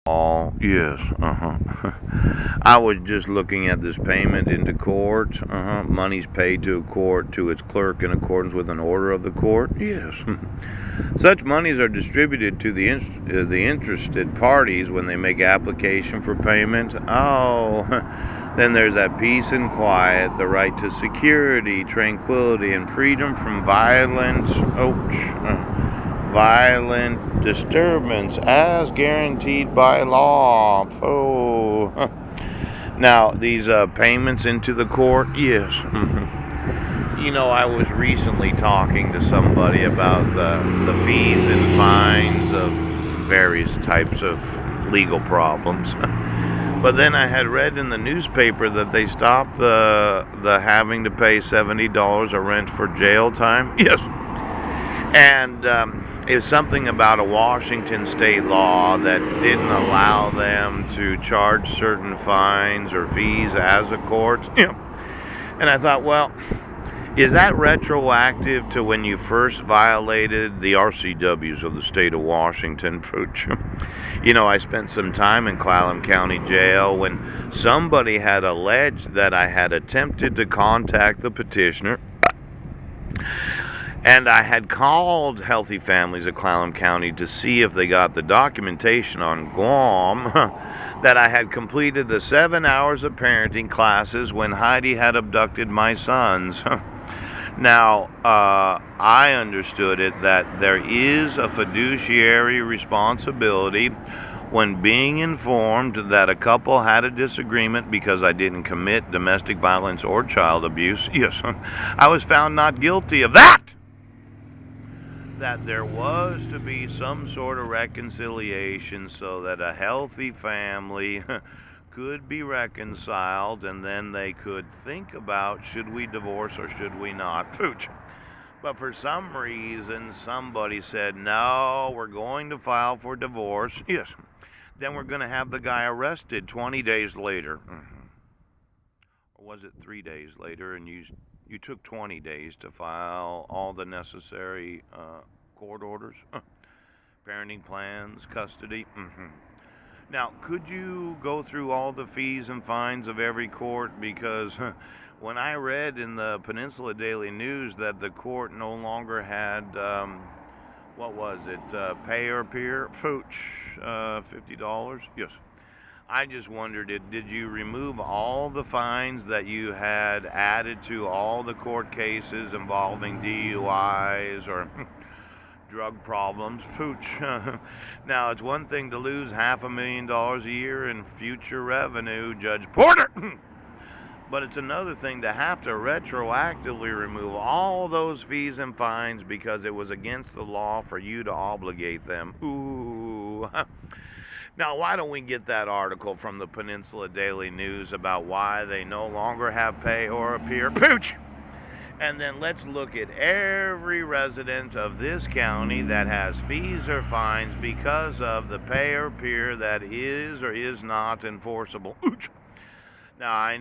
Oh, yes, I was just looking at this payment into court. Money's paid to a court to its clerk in accordance with an order of the court. Yes. Such monies are distributed to the interested parties when they make application for payment. Oh, then there's that peace and quiet, the right to security, tranquility, and freedom from violent disturbance as guaranteed by law. Oh, now these payments into the court, yes. I was recently talking to somebody about the fees and fines of various types of legal problems. But then I had read in the newspaper that they stopped the having to pay $70 a rent for jail time. Yes, and it was something about a Washington state law that didn't allow them to charge certain fines or fees as a court. And I thought, well, is that retroactive to when you first violated the RCWs of the state of Washington? I spent some time in Clallam County Jail when somebody had alleged that I had attempted to contact the petitioner, and I had called Healthy Families of Clallam County to see if they got the documentation on Guam that I had completed the 7 hours of parenting classes when Heidi had abducted my sons. Now, I understood it that there is a fiduciary responsibility when being informed that a couple had a disagreement because I didn't commit domestic violence or child abuse. Yes, I was found not guilty of that. That there was to be some sort of reconciliation so that a healthy family could be reconciled, and then they could think about, should we divorce or should we not? Pooch. But for some reason, somebody said, no, we're going to file for divorce. Yes. Then we're going to have the guy arrested 20 days later. Or was it 3 days later? And you took 20 days to file all the necessary court orders, parenting plans, custody. Now, could you go through all the fees and fines of every court? Because when I read in the Peninsula Daily News that the court no longer had, what was it, pay or appear, Pooch, $50? Yes. I just wondered, did you remove all the fines that you had added to all the court cases involving DUIs or drug problems? Pooch. Now, it's one thing to lose $500,000 a year in future revenue, Judge Porter. But it's another thing to have to retroactively remove all those fees and fines because it was against the law for you to obligate them. Ooh. Now, why don't we get that article from the Peninsula Daily News about why they no longer have pay or appear? Pooch! And then let's look at every resident of this county that has fees or fines because of the pay or appear that is or is not enforceable. Ooch. Now, I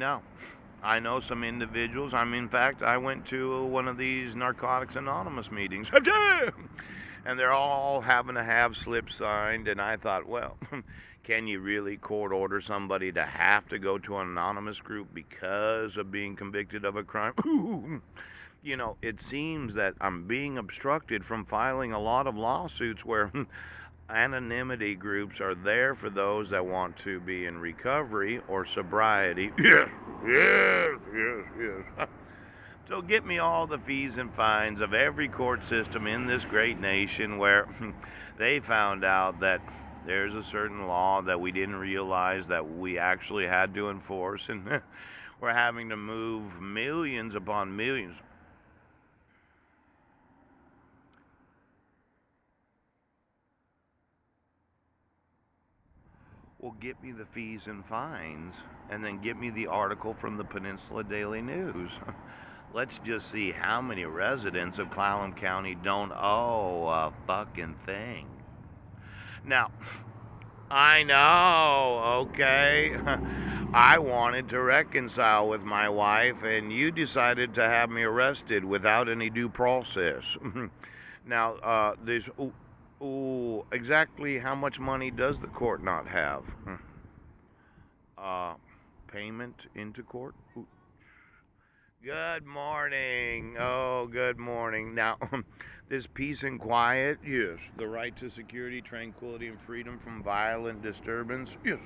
know some individuals. In fact, I went to one of these Narcotics Anonymous meetings. And they're all having to have slips signed. And I thought, well, can you really court order somebody to have to go to an anonymous group because of being convicted of a crime? It seems that I'm being obstructed from filing a lot of lawsuits where anonymity groups are there for those that want to be in recovery or sobriety. Yes, yes, yes, yes. So get me all the fees and fines of every court system in this great nation where they found out that there's a certain law that we didn't realize that we actually had to enforce, and we're having to move millions upon millions. Well, get me the fees and fines, and then get me the article from the Peninsula Daily News. Let's just see how many residents of Clallam County don't owe a fucking thing. Now, I know, okay? I wanted to reconcile with my wife, and you decided to have me arrested without any due process. Now, Oh, exactly how much money does the court not have? Uh, Payment into court? Ooh. Good morning. Oh, good morning. Now, this peace and quiet, yes. The right to security, tranquility, and freedom from violent disturbance, yes.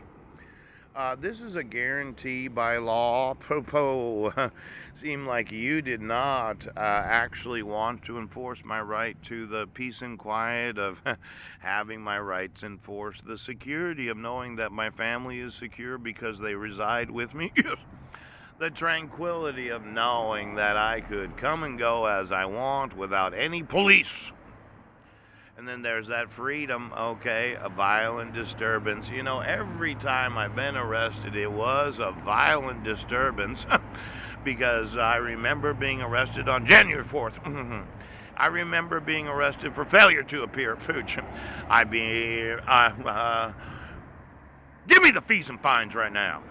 This is a guarantee by law. Popo, seemed like you did not actually want to enforce my right to the peace and quiet of having my rights enforced, the security of knowing that my family is secure because they reside with me. Yes. The tranquility of knowing that I could come and go as I want without any police. And then there's that freedom, okay, a violent disturbance. You know, every time I've been arrested, it was a violent disturbance because I remember being arrested on January 4th. I remember being arrested for failure to appear. Pooch. Give me the fees and fines right now.